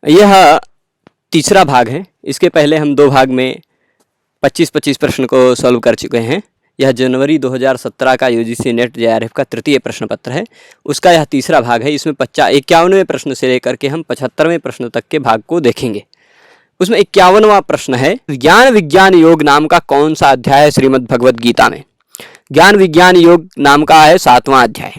यह तीसरा भाग है। इसके पहले हम 2 भाग में 25-25 प्रश्न को सॉल्व कर चुके हैं। यह जनवरी 2017 का यूजीसी नेट जेआरएफ का तृतीय प्रश्न पत्र है, उसका यह तीसरा भाग है। इसमें 51वें प्रश्न से लेकर के हम 75वें प्रश्न तक के भाग को देखेंगे। उसमें 51वां प्रश्न है, ज्ञान विज्ञान योग नाम का कौन सा अध्याय है श्रीमद् भगवद गीता में? ज्ञान विज्ञान योग नाम का है 7वां अध्याय।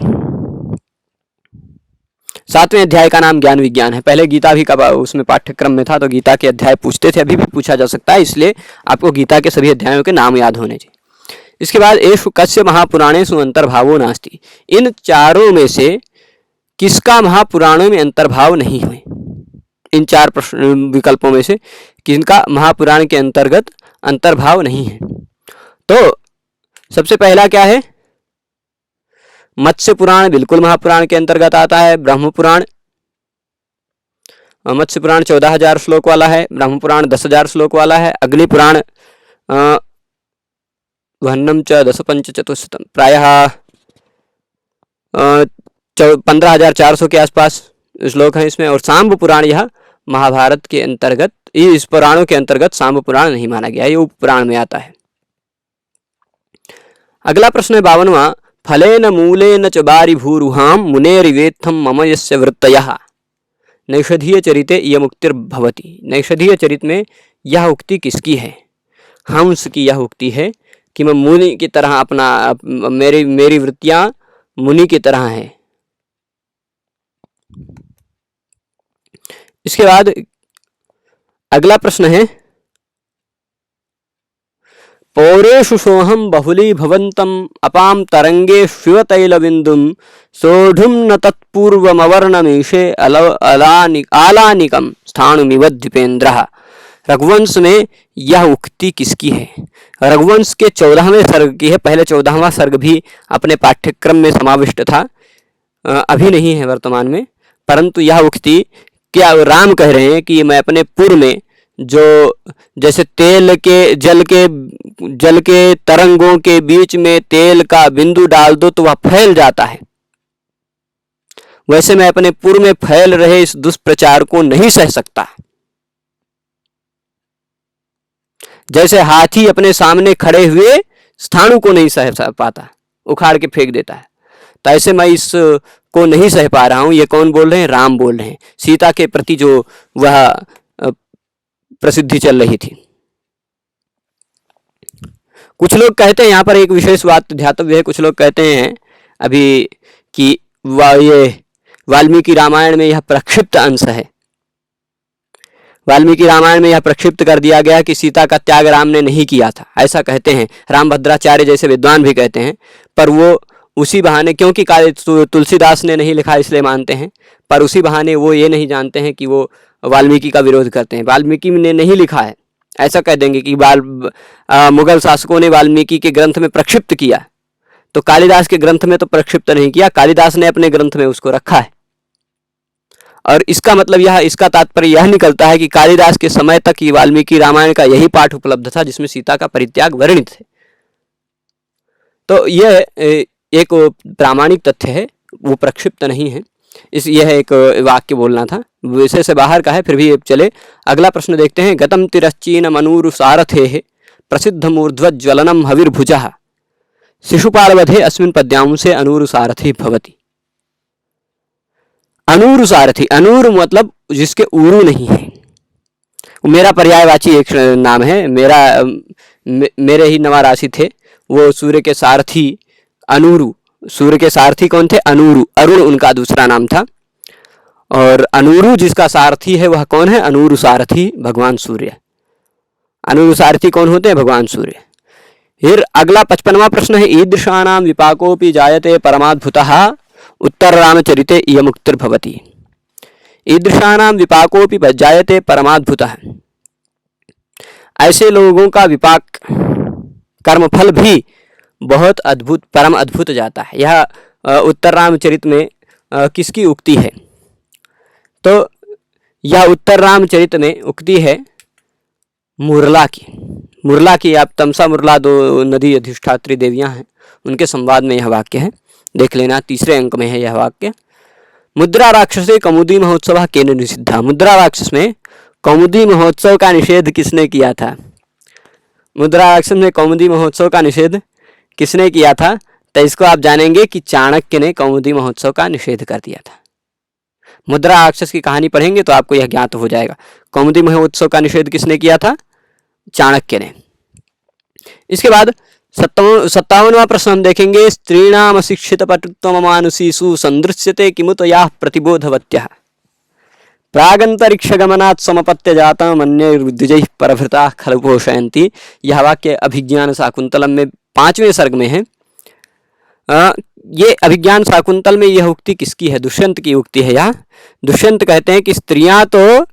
7वें अध्याय का नाम ज्ञान विज्ञान है। पहले गीता भी का उसमें पाठ्यक्रम में था तो गीता के अध्याय पूछते थे, अभी भी पूछा जा सकता है, इसलिए आपको गीता के सभी अध्यायों के नाम याद होने चाहिए। इसके बाद एषु कस्य महापुराणेषु अंतर्भावो नास्ति, इन चारों में से किसका महापुराणों में अंतर्भाव नहीं हुए? इन 4 प्रश्न विकल्पों में से किनका महापुराण के अंतर्गत अंतर्भाव नहीं है? तो सबसे पहला क्या है? मत्स्य पुराण बिल्कुल महापुराण के अंतर्गत आता है। ब्रह्म पुराण, मत्स्य पुराण 14,000 श्लोक वाला है, ब्रह्म पुराण 10,000 श्लोक वाला है, अग्नि पुराण वहन्नम च 10,500 प्रायः 15,400 के आसपास श्लोक हैं इसमें। और सांब पुराण यह महाभारत के अंतर्गत, इस पुराणों के अंतर्गत सांब पुराण नहीं माना गया, ये उप पुराण में आता है। अगला प्रश्न है 52वां, फलेन मूलेन च बारी भूरुहाम मुनेरिवेत्थम मम यस्य वृत्तयः नैषधीय चरिते इयमुक्तिर्भवति। नैषधीय चरित में यह उक्ति किसकी है? हंस की यह उक्ति है कि मैं मुनि की तरह अपना मेरी वृत्तियां मुनि की तरह हैं। इसके बाद अगला प्रश्न है, पौरेषु सोहम बहुली भवंतम अपाम तरंगे शिव तैलबिंदुम सोढ़ुम न तत्पूर्वमवर्णमीशे आलानिकम स्थाणुमिवद्दीपेन्द्रः। रघुवंश में यह उक्ति किसकी है? रघुवंश के 14वें सर्ग की है। पहले 14वां सर्ग भी अपने पाठ्यक्रम में समाविष्ट था, अभी नहीं है वर्तमान में, परंतु यह उक्ति क्या राम कह रहे हैं कि मैं अपने पुर में जो जैसे तेल के जल के तरंगों के बीच में तेल का बिंदु डाल दो तो वह फैल जाता है, वैसे मैं अपने पुर में फैल रहे इस दुष्प्रचार को नहीं सह सकता। जैसे हाथी अपने सामने खड़े हुए स्थाणु को नहीं सह पाता, उखाड़ के फेंक देता है, तो ऐसे मैं इस को नहीं सह पा रहा हूं। ये कौन बोल रहे हैं? राम बोल रहे हैं, सीता के प्रति जो वह प्रसिद्धि चल रही थी। कुछ लोग कहते हैं, यहाँ पर एक विशेष बात ध्यातव्य है, कुछ लोग कहते हैं अभी कि ये वाल्मीकि रामायण में यह प्रक्षिप्त अंश है। वाल्मीकि रामायण में यह प्रक्षिप्त कर दिया गया कि सीता का त्याग राम ने नहीं किया था, ऐसा कहते हैं। रामभद्राचार्य जैसे विद्वान भी कहते हैं, पर वो उसी बहाने, क्योंकि तुलसीदास ने नहीं लिखा इसलिए मानते हैं, पर उसी बहाने वो ये नहीं जानते हैं कि वो वाल्मीकि का विरोध करते हैं। वाल्मीकि ने नहीं लिखा है, ऐसा कह देंगे कि मुगल शासकों ने वाल्मीकि के ग्रंथ में प्रक्षिप्त किया, तो कालिदास के ग्रंथ में तो प्रक्षिप्त नहीं किया, कालिदास ने अपने ग्रंथ में उसको रखा है। और इसका मतलब इसका तात्पर्य यह निकलता है कि कालिदास के समय तक ये वाल्मीकि रामायण का यही पाठ उपलब्ध था जिसमें सीता का परित्याग वर्णित है। तो यह एक प्रामाणिक तथ्य है, वो प्रक्षिप्त नहीं है। यह एक वाक्य बोलना था, विषय से बाहर का है, फिर भी चले। अगला प्रश्न देखते हैं, गतम तिरश्चीन मनूरु सारथे प्रसिद्ध मूर्ध्वज्वलनम हविर्भुजः शिशुपालवधे अस्मिन् पद्यांशे अनूरु सारथी भवति। अनूरु सारथी, अनूरु मतलब जिसके उरु नहीं है, मेरा पर्यायवाची एक नाम है। मेरे ही नवा राशि थे, वो सूर्य के सारथी अनूरु। सूर्य के सारथी कौन थे? अनूरु, अरुण उनका दूसरा नाम था। और अनूरु जिसका सारथी है वह कौन है? अनूरु सारथी भगवान सूर्य। अनूरु सारथी कौन होते हैं? भगवान सूर्य। फिर अगला 55वां प्रश्न है, ईदृशानां विपाकोऽपि जायते परमाद्भुतः उत्तर रामचरिते इयमुक्तिर्भवति। ईदृशानां विपाकोऽपि जायते परमाद्भुतः, ऐसे लोगों का विपाक कर्मफल भी बहुत अद्भुत, परम अद्भुत जाता है। यह उत्तर रामचरित में किसकी उक्ति है? तो यह उत्तर रामचरित में उक्ति है मुरला की। मुरला की, आप तमसा मुरला 2 नदी अधिष्ठात्री देवियां हैं, उनके संवाद में यह वाक्य है, देख लेना, तीसरे अंक में है यह वाक्य। मुद्रा राक्षसे कौमुदी महोत्सव केन निषिद्धा। मुद्रा राक्षस में कौमुदी महोत्सव का निषेध किसने किया था? मुद्रा राक्षस में कौमुदी महोत्सव का निषेध किसने किया था? तो इसको आप जानेंगे कि चाणक्य ने कौमुदी महोत्सव का निषेध कर दिया था। मुद्रा राक्षस की कहानी पढ़ेंगे तो आपको यह ज्ञात हो जाएगा। कौमुदी महोत्सव का निषेध किसने किया था? चाणक्य ने। इसके बाद 57वां प्रश्न हम देखेंगे। स्त्रीणाम अशिक्षित पटुत्वम मानुषीषु संदृश्यते किमुत याः प्रतिबोधवत्यः प्रागंतरिक्ष गमनात् समपत्य जाता मन्ये द्विजैः परभृताः खलु पोषयन्ति। यह वाक्य अभिज्ञान शाकुंतलम में 5वें सर्ग में है। ये अभिज्ञान शाकुंतल में यह उक्ति किसकी है? दुष्यंत की उक्ति है। यह दुष्यंत कहते हैं कि स्त्रियां तो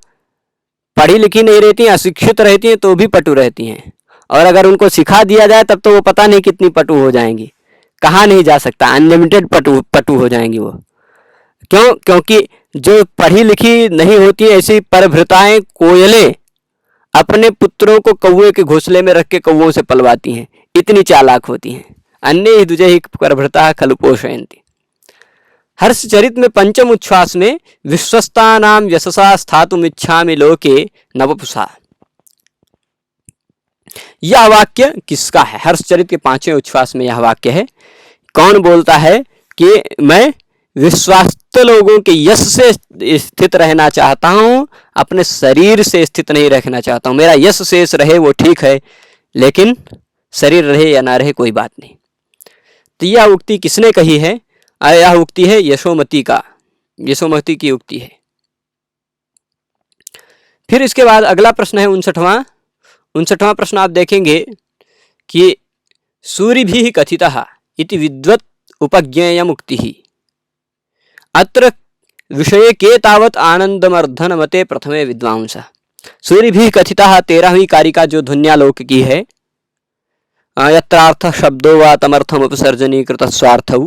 पढ़ी लिखी नहीं रहती हैं, अशिक्षित रहती हैं तो भी पटु रहती हैं, और अगर उनको सिखा दिया जाए तब तो वो पता नहीं कितनी पटु हो जाएंगी। कहा नहीं जा सकता, अनलिमिटेड पटु हो जाएंगी वो। क्यों? क्योंकि जो पढ़ी लिखी नहीं होती है ऐसी परभृताएं कोयलें अपने पुत्रों को कौवे के घोंसले में रख के कौवों से पलवाती हैं, इतनी चालाक होती हैं। अन्य द्विजैः परभृताः खलु पोषयन्ति। हर्षचरित में पंचम उच्छ्वास में विश्वस्तानां यशसा स्थातुमिच्छामि लोके नवपुषा। यह वाक्य किसका है? हर्षचरित के 5वें उच्छ्वास में यह वाक्य है। कौन बोलता है कि मैं विश्वास्त लोगों के यश से स्थित रहना चाहता हूं, अपने शरीर से स्थित नहीं रखना चाहता हूं। मेरा यश शेष रहे वो ठीक है, लेकिन शरीर रहे या ना रहे कोई बात नहीं। तो यह उक्ति किसने कही है? यह उक्ति है यशोमती की उक्ति है। फिर इसके बाद अगला प्रश्न है 59वां प्रश्न आप देखेंगे कि सूरिभिः कथितः इति विद्वत् उपज्ञेयम् उक्तिः अत्र विषये के तावत् आनंदमर्धन मते प्रथमे विद्वांसः। सूरिभिः कथितः 13वीं कारिका जो ध्वन्यालोक की है। यत्रार्थः शब्दो वा तमर्थम उपसर्जनीकृत स्वार्थौ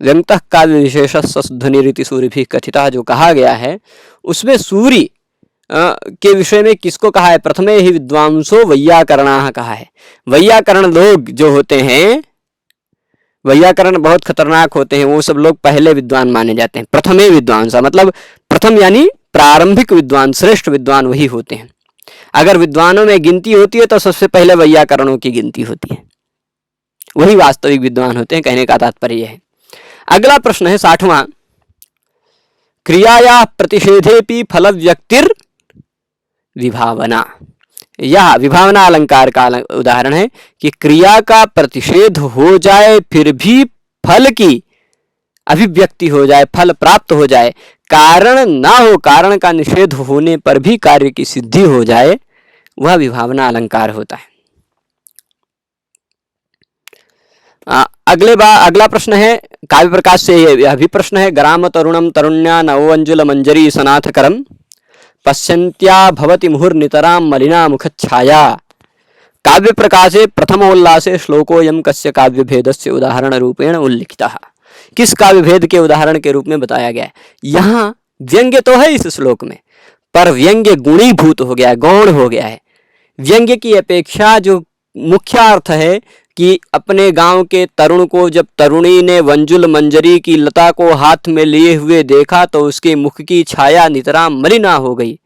व्यंगतः काव्य विशेषः ध्वनिरिति सूरिभिः कथितः जो कहा गया है, उसमें सूरी के विषय में किसको कहा है? प्रथमे ही विद्वांसो वैयाकरणाः कहा है। वैयाकरण लोग जो होते हैं, वैयाकरण बहुत खतरनाक होते हैं, वो सब लोग पहले विद्वान माने जाते हैं। प्रथमे विद्वांस मतलब प्रथम यानी प्रारंभिक विद्वान, श्रेष्ठ विद्वान वही होते हैं। अगर विद्वानों में गिनती होती है तो सबसे पहले वैयाकरणों की गिनती होती है, वही वास्तविक विद्वान होते हैं, कहने का तात्पर्य है। अगला प्रश्न है 60वां। क्रियाया प्रतिषेधेपि फल व्यक्तिर विभावना। यह विभावना अलंकार का उदाहरण है कि क्रिया का प्रतिषेध हो जाए फिर भी फल की अभिव्यक्ति हो जाए, फल प्राप्त हो जाए, कारण ना हो, कारण का निषेध होने पर भी कार्य की सिद्धि हो जाए, वह विभावना अलंकार होता है। अगला प्रश्न है काव्य प्रकाश से, यह भी प्रश्न है। ग्राम तरुणम तरुण्या नवंजुल मंजरी सनाथकरम पश्यन्त्या भवति मुहुर्नितराम मलिना मुखच्छाया। काव्य प्रकाशे प्रथमोल्लासे श्लोकोऽयं कस्य काव्य भेदस्य उदाहरण रूपेण उल्लिखितः। किस काव्य भेद के उदाहरण के रूप में बताया गया है? यहाँ व्यंग्य तो है इस श्लोक में, पर व्यंग्य गुणीभूत हो गया है, गौण हो गया है। व्यंग्य की अपेक्षा जो मुख्य अर्थ है कि अपने गांव के तरुण को जब तरुणी ने वंजुल मंजरी की लता को हाथ में लिए हुए देखा तो उसके मुख की छाया नितराम मलिना हो गई।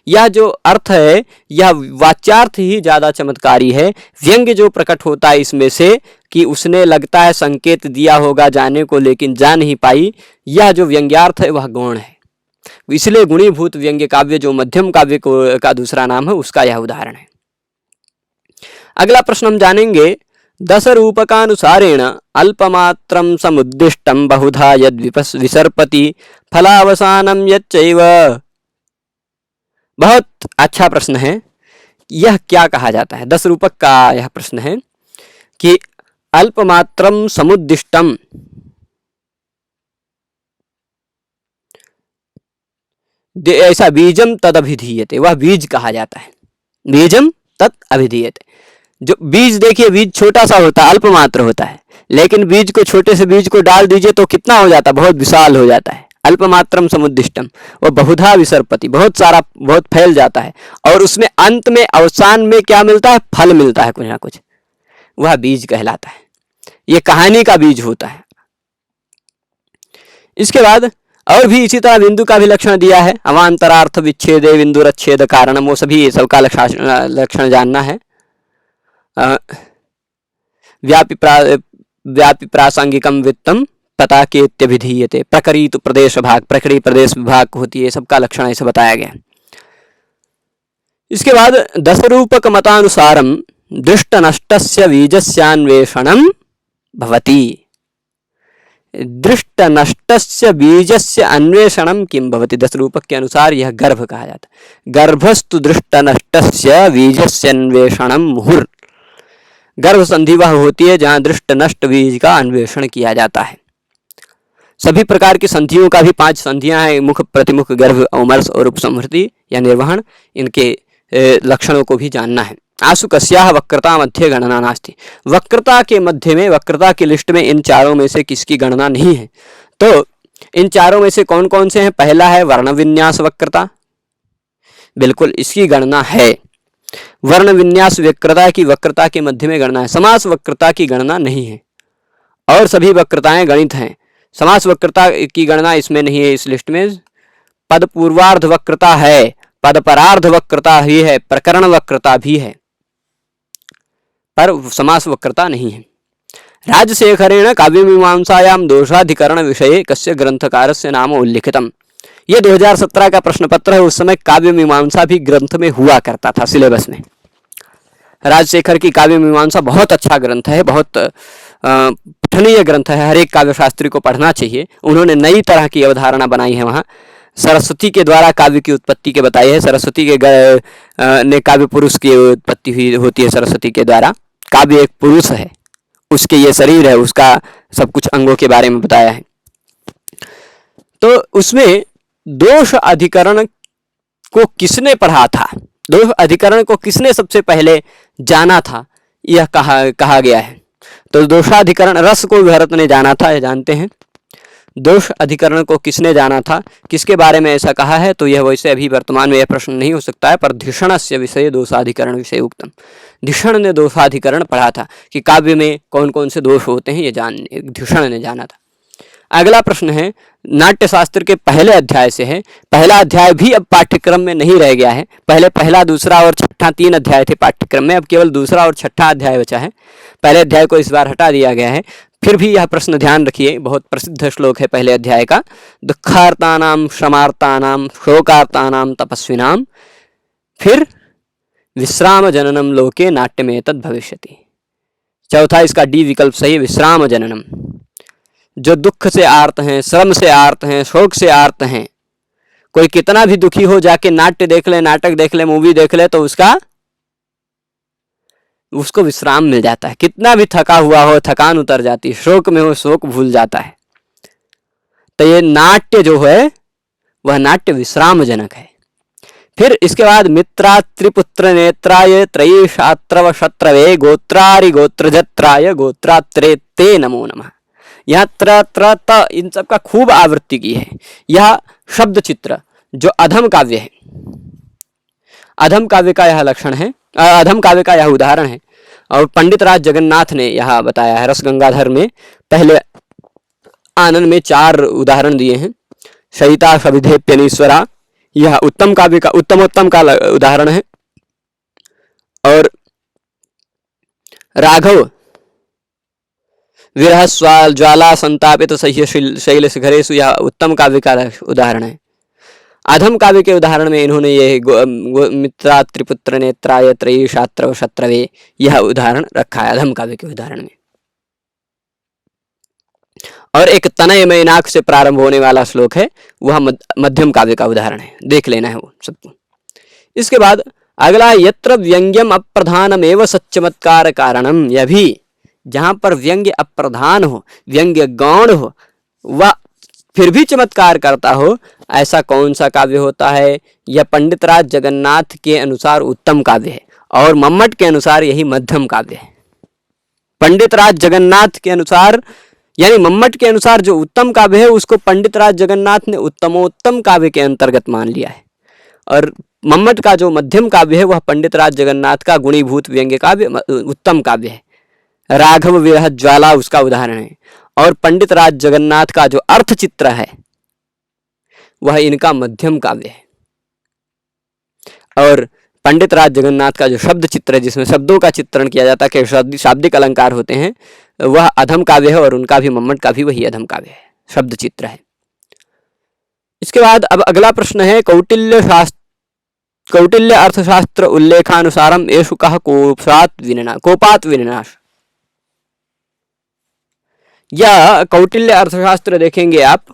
यह जो अर्थ है यह वाच्यार्थ ही ज्यादा चमत्कारी है। व्यंग्य जो प्रकट होता है इसमें से कि उसने लगता है संकेत दिया होगा जाने को लेकिन जा नहीं पाई, यह जो व्यंग्यार्थ है वह गौण है। इसलिए गुणीभूत व्यंग्य काव्य जो मध्यम काव्य का दूसरा नाम है उसका यह उदाहरण है। अगला प्रश्न हम जानेंगे। दश रूपकानुसारेण अल्पमात्रं समुद्दिष्टं बहुधा यद विसर्पति फलावसानं यच्चैव। बहुत अच्छा प्रश्न है। यह क्या कहा जाता है? 10 रूपक का यह प्रश्न है कि अल्पमात्रं समुद्दिष्टं, ऐसा बीजम तद अभिधीयते, वह बीज कहा जाता है। बीजम तद अभिधीयते, जो बीज देखिए, बीज छोटा सा होता है, अल्पमात्र होता है, लेकिन बीज को, छोटे से बीज को डाल दीजिए तो कितना हो जाता है? बहुत विशाल हो जाता है। अल्पमात्रम समुद्दिष्टम, वह बहुधा विसर्पति, बहुत सारा, बहुत फैल जाता है, और उसमें अंत में, अवसान में क्या मिलता है? फल मिलता है कुछ ना कुछ, वह बीज कहलाता है। यह कहानी का बीज होता है। इसके बाद और भी इसी तरह बिंदु का भी लक्षण दिया है, अवान्तरार्थ विच्छेदे बिंदुरच्छेद कारणम, वो सभी सबका लक्षण जानना है। व्यापी प्रासंगिकम वित्तम तथा केत्यभिधीयते, प्रकरीत प्रदेश भाग, प्रकरी प्रदेश विभाग होती है, सबका लक्षण ऐसे बताया गया। इसके बाद दशरूपक मतानुसारम दृष्ट नष्टस्य बीजस्यान्वेषणम भवति। दृष्ट नष्टस्य बीजस्य अन्वेषणम किम भवति, दशरूपक के अनुसार यह गर्भ कहा जाता है। गर्भस्तु दृष्ट नष्टस्य बीजस्य अन्वेषणम मुहुर। गर्भ संधि वह होती है जहाँ दृष्ट नष्ट बीज का अन्वेषण किया जाता है। सभी प्रकार की संधियों का भी 5 संधियां हैं, मुख, प्रतिमुख, गर्भ, औमर्श और उपसंहृति या निर्वहन, इनके लक्षणों को भी जानना है। आसु कस्याः वक्रता मध्य गणना नास्ति, वक्रता के मध्य में, वक्रता की लिस्ट में इन चारों में से किसकी गणना नहीं है। तो इन चारों में से कौन कौन से हैं? पहला है वर्ण विन्यास वक्रता, बिल्कुल इसकी गणना है। वर्ण विन्यास वक्रता की वक्रता के मध्य में गणना है। समास वक्रता की गणना नहीं है और सभी वक्रताएं गणित हैं। समास वक्रता की गणना इसमें नहीं है, इस लिस्ट में। पद पूर्वार्ध वक्रता है, पद परार्ध वक्रता भी है, प्रकरण वक्रता भी है, पर समास वक्रता नहीं है। राजशेखरेण काव्यमीमांसायां दोषाधिकरण विषये कस्य ग्रंथकारस्य नाम उल्लिखितम। ये 2017 का प्रश्न पत्र है। उस समय काव्य मीमांसा भी ग्रंथ में हुआ करता था सिलेबस में। राजशेखर की काव्य मीमांसा बहुत अच्छा ग्रंथ है, बहुत पठनीय ग्रंथ है, हर एक काव्य शास्त्री को पढ़ना चाहिए। उन्होंने नई तरह की अवधारणा बनाई है वहाँ। सरस्वती के द्वारा काव्य की उत्पत्ति के बताई है। सरस्वती के ने काव्य पुरुष की उत्पत्ति हुई होती है सरस्वती के द्वारा। काव्य एक पुरुष है, उसके ये शरीर है, उसका सब कुछ अंगों के बारे में बताया है। तो उसमें दोष अधिकरण को किसने पढ़ा था, दोष अधिकरण को किसने सबसे पहले जाना था, यह कहा गया है। तो दोषाधिकरण रस को भरत ने जाना था, यह जानते हैं। दोष अधिकरण को किसने जाना था, किसके बारे में ऐसा कहा है, तो यह वैसे अभी वर्तमान में यह प्रश्न नहीं हो सकता है, पर धिषणस्य विषय दोषाधिकरण विषय उक्तम। धिषण ने दोषाधिकरण पढ़ा था कि काव्य में कौन कौन से दोष होते हैं, ये धिषण ने जाना था। अगला प्रश्न है नाट्यशास्त्र के पहले अध्याय से है। पहला अध्याय भी अब पाठ्यक्रम में नहीं रह गया है। पहले पहला, दूसरा और छठा 3 अध्याय थे पाठ्यक्रम में, अब केवल दूसरा और छठा अध्याय बचा है। पहले अध्याय को इस बार हटा दिया गया है। फिर भी यह प्रश्न ध्यान रखिए, बहुत प्रसिद्ध श्लोक है पहले अध्याय का। दुखार्तानाम श्रमार्तानाम शोकार्तानाम तपस्विनाम, फिर विश्राम जननम लोके नाट्यमेतद् भविष्यति। चौथा इसका डी विकल्प सही, विश्राम जननम। जो दुख से आर्त हैं, श्रम से आर्त हैं, शोक से आर्त हैं, कोई कितना भी दुखी हो जाके नाट्य देख ले, नाटक देख ले, मूवी देख ले, तो उसको विश्राम मिल जाता है। कितना भी थका हुआ हो, थकान उतर जाती है, शोक में हो, शोक भूल जाता है। तो ये नाट्य जो है वह नाट्य विश्राम जनक है। फिर इसके बाद मित्रा त्रिपुत्र नेत्राय त्रयी शात्रव शत्रवे गोत्रारि गोत्रजत्राय गोत्रात्रे ते नमो नमः। यहाँ त्र त इन सब का खूब आवृत्ति की है। यह शब्द चित्र जो अधम काव्य है, अधम काव्य का यह लक्षण है, अधम काव्य का यह उदाहरण है। और पंडित राज जगन्नाथ ने यह बताया है। रस गंगाधर में पहले आनंद में 4 उदाहरण दिए हैं। शयिता सविधेप्यनीश्वरा, यह उत्तम काव्य का उत्तमोत्तम का उदाहरण है। और राघव विरह ज्वाला संतापित सह्य शैल शिखरेषु, यह उत्तम काव्य का उदाहरण है। अधम काव्य के उदाहरण में इन्होंने ये मित्रा त्रिपुत्र नेत्राय त्रयी शात्रव शत्रवे, यह उदाहरण रखा है अधम काव्य के उदाहरण में। और एक तनय मैनाक से प्रारंभ होने वाला श्लोक है, वह मध्यम काव्य का उदाहरण है, देख लेना है वो सबको। इसके बाद अगला यत्र व्यंग्यम अप्रधानमेव सच्चमत्कार कारणम, यह भी जहाँ पर व्यंग्य अप्रधान हो, व्यंग्य गौण हो, वह फिर भी चमत्कार करता हो, ऐसा कौन सा काव्य होता है? यह पंडित राज जगन्नाथ के अनुसार उत्तम काव्य है और मम्मट के अनुसार यही मध्यम काव्य है। पंडित राज जगन्नाथ के अनुसार यानी मम्मट के अनुसार जो उत्तम काव्य है उसको पंडित राज जगन्नाथ ने उत्तमोत्तम काव्य के अंतर्गत मान लिया है, और मम्मट का जो मध्यम काव्य है वह पंडित राज जगन्नाथ का गुणीभूत व्यंग्य काव्य उत्तम काव्य है। राघव विरह ज्वाला उसका उदाहरण है। और पंडित राज जगन्नाथ का जो अर्थ चित्र है वह इनका मध्यम काव्य है। और पंडित राज जगन्नाथ का जो शब्द चित्र है, जिसमें शब्दों का चित्रण किया जाता है, कि शाब्दिक अलंकार होते हैं, वह अधम काव्य है, और उनका भी, मम्मट का भी वही अधम काव्य है, शब्द चित्र है। इसके बाद अब अगला प्रश्न है, कौटिल्य अर्थशास्त्र उल्लेखानुसारम एषु कः कोपात विनिनाश। या कौटिल्य अर्थशास्त्र देखेंगे आप,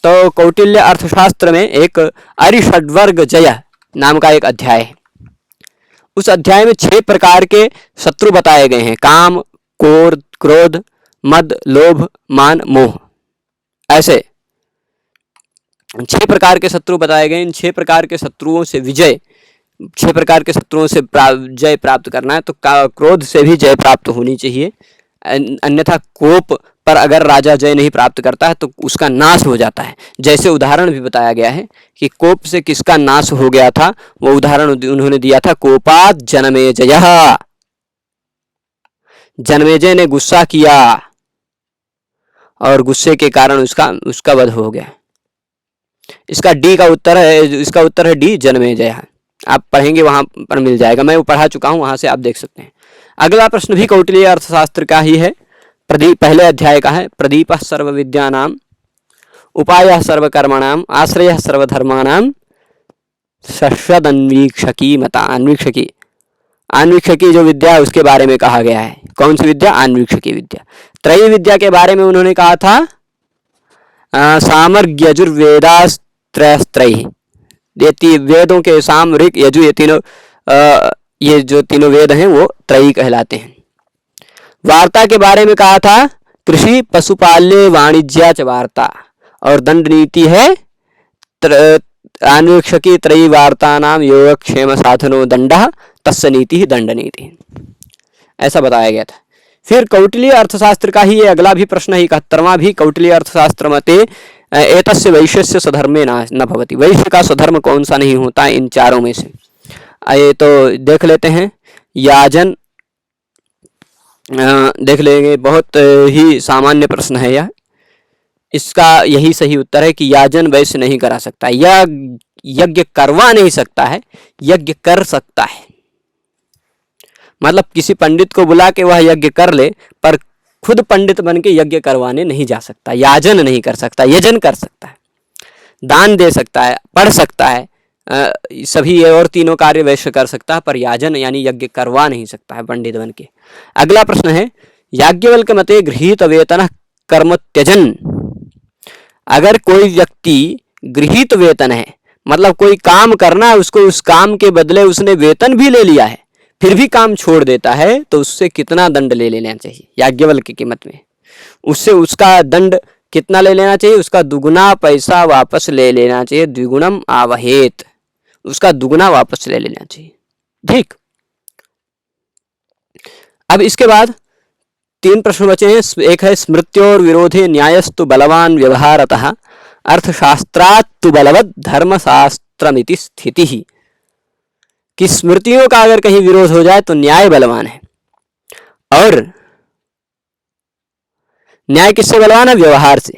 तो कौटिल्य अर्थशास्त्र में एक अरिषड्वर्ग जय नाम का एक अध्याय है। उस अध्याय में 6 प्रकार के शत्रु बताए गए हैं, काम, क्रोध, मद, लोभ, मान, मोह। ऐसे 6 प्रकार के शत्रु बताए गए। इन 6 प्रकार के शत्रुओं से विजय, 6 प्रकार के शत्रुओं से जय प्राप्त करना है, तो क्रोध से भी जय प्राप्त होनी चाहिए। अन्यथा कोप पर अगर राजा जय नहीं प्राप्त करता है तो उसका नाश हो जाता है। जैसे उदाहरण भी बताया गया है कि कोप से किसका नाश हो गया था, वो उदाहरण उन्होंने दिया था, कोपात जनमेजय। जनमेजय ने गुस्सा किया और गुस्से के कारण उसका वध हो गया। इसका उत्तर है डी, जनमेजय। आप पढ़ेंगे वहां पर मिल जाएगा, मैं वो पढ़ा चुका हूं, वहां से आप देख सकते हैं। अगला प्रश्न भी कौटिल्य अर्थशास्त्र का ही है, पहले अध्याय का है। प्रदीपः सर्व विद्यानां, उपायः सर्वकर्मणां, आश्रयः सर्वधर्माणां, शश्वदन्वीक्षकी मता। अन्वीक्षकी जो विद्या है उसके बारे में कहा गया है। कौन सी विद्या? अन्वीक्षकी विद्या। त्रयी विद्या के बारे में उन्होंने कहा था, सामर्ग्यजुर्वेदास्त्रयस्त्रयी। ये वेदों के साम, ऋग, यजु, ये जो तीनों वेद हैं वो त्रयी कहलाते हैं। वार्ता के बारे में कहा था, कृषि, पशुपाल्य, वाणिज्य च वार्ता। और दंड नीति है, अन्वीक्षकी त्रयी वार्तानाम योगक्षेम साधनो दंडः तस्य नीति दंड नीति। ऐसा बताया गया था। फिर कौटिल्य अर्थशास्त्र का ही ये अगला भी प्रश्न है, 71वां भी। कौटिल्य अर्थशास्त्र मते एतस्य वैश्यस्य स्वधर्मे न भवति। वैश्य का स्वधर्म कौन सा नहीं होता इन चारों में से? ये तो देख लेते हैं। याजन देख लेंगे, बहुत ही सामान्य प्रश्न है यह। इसका यही सही उत्तर है कि याजन वैश्य नहीं करा सकता। यह यज्ञ करवा नहीं सकता है, यज्ञ कर सकता है। मतलब किसी पंडित को बुला के वह यज्ञ कर ले, पर खुद पंडित बन के यज्ञ करवाने नहीं जा सकता। याजन नहीं कर सकता, यजन कर सकता है, दान दे सकता है, पढ़ सकता है, सभी और तीनों कार्य वैश्य कर सकता है, पर याजन यानी यज्ञ करवा नहीं सकता है पंडित बन के। अगला प्रश्न है, याज्ञवल्क्य मते गृहीत वेतन कर्म त्यजन। अगर कोई व्यक्ति गृहीत वेतन है, मतलब कोई काम करना है उसको, उस काम के बदले उसने वेतन भी ले लिया है, फिर भी काम छोड़ देता है, तो उससे कितना दंड ले लेना चाहिए याज्ञवल्क्य के मत में? उससे उसका दंड कितना ले लेना चाहिए? उसका दुगुना पैसा वापस ले लेना चाहिए। द्विगुणम आवहेत, उसका दुगुना वापस ले लेना चाहिए। ठीक, अब इसके बाद 3 प्रश्न बचे हैं। एक है, स्मृत्योर विरोधे न्यायस्तु बलवान व्यवहारतः, अर्थशास्त्रात्तु बलवत् धर्मशास्त्रमिति स्थितिः। कि स्मृतियों का अगर कहीं विरोध हो जाए तो न्याय बलवान है, और न्याय किससे बलवान है? व्यवहार से।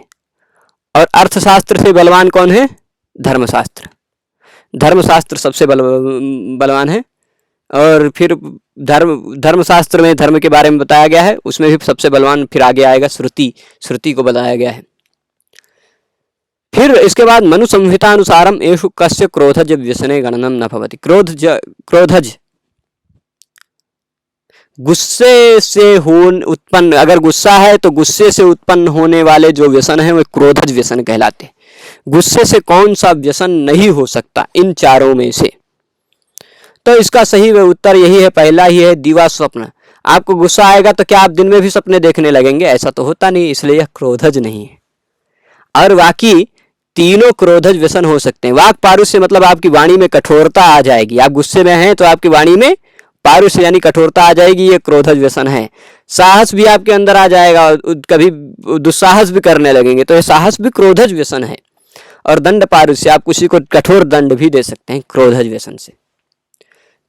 और अर्थशास्त्र से बलवान कौन है? धर्मशास्त्र। धर्मशास्त्र सबसे बलवान है। और फिर धर्मशास्त्र में धर्म के बारे में बताया गया है, उसमें भी सबसे बलवान फिर आगे आएगा श्रुति को बताया गया है। फिर इसके बाद मनु संहितानुसारम एषु कस्य क्रोधज व्यसने गणनम न भवति। क्रोधज गुस्से से उत्पन्न, अगर गुस्सा है तो गुस्से से उत्पन्न होने वाले जो व्यसन है वो क्रोधज व्यसन कहलाते हैं। गुस्से से कौन सा व्यसन नहीं हो सकता इन चारों में से? तो इसका सही उत्तर यही है, पहला ही है, दिवा स्वप्न। आपको गुस्सा आएगा तो क्या आप दिन में भी सपने देखने लगेंगे? ऐसा तो होता नहीं, इसलिए यह क्रोधज नहीं है। और बाकी तीनों क्रोधज व्यसन हो सकते हैं। वाक पारुष्य मतलब आपकी वाणी में कठोरता आ जाएगी। आप गुस्से में हैं तो आपकी वाणी में पारुष्य यानी कठोरता आ जाएगी, ये क्रोधज व्यसन है। साहस भी आपके अंदर आ जाएगा, कभी दुस्साहस भी करने लगेंगे, तो ये साहस भी क्रोधज व्यसन है। और दंड पारुष्य, आप किसी को कठोर दंड भी दे सकते हैं क्रोधज व्यसन से।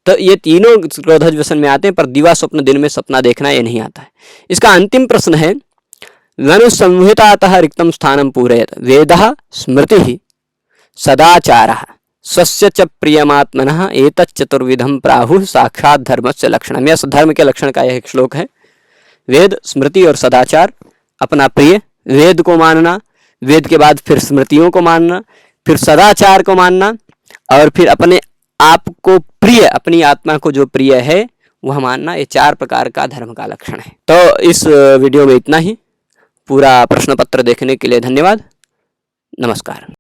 तो ये तीनों क्रोधज व्यसन में आते हैं, पर दिवा स्वप्न, दिन में सपना देखना, ये नहीं आता है। इसका अंतिम प्रश्न है, मनु संहितातः रिक्तम स्थानम पूरयत। वेदः स्मृतिः सदाचारः स्वस्य च प्रियमात्मनः एतत् चतुर्विधं प्राहुः साक्षात् धर्मस्य लक्षणम्। यह धर्म के लक्षण का यह एक श्लोक है। वेद, स्मृति और सदाचार, अपना प्रिय, वेद को मानना, वेद के बाद फिर स्मृतियों को मानना, फिर सदाचार को मानना और फिर अपने आप को प्रिय, अपनी आत्मा को जो प्रिय है वह मानना, ये 4 प्रकार का धर्म का लक्षण है। तो इस वीडियो में इतना ही। पूरा प्रश्न पत्र देखने के लिए धन्यवाद। नमस्कार।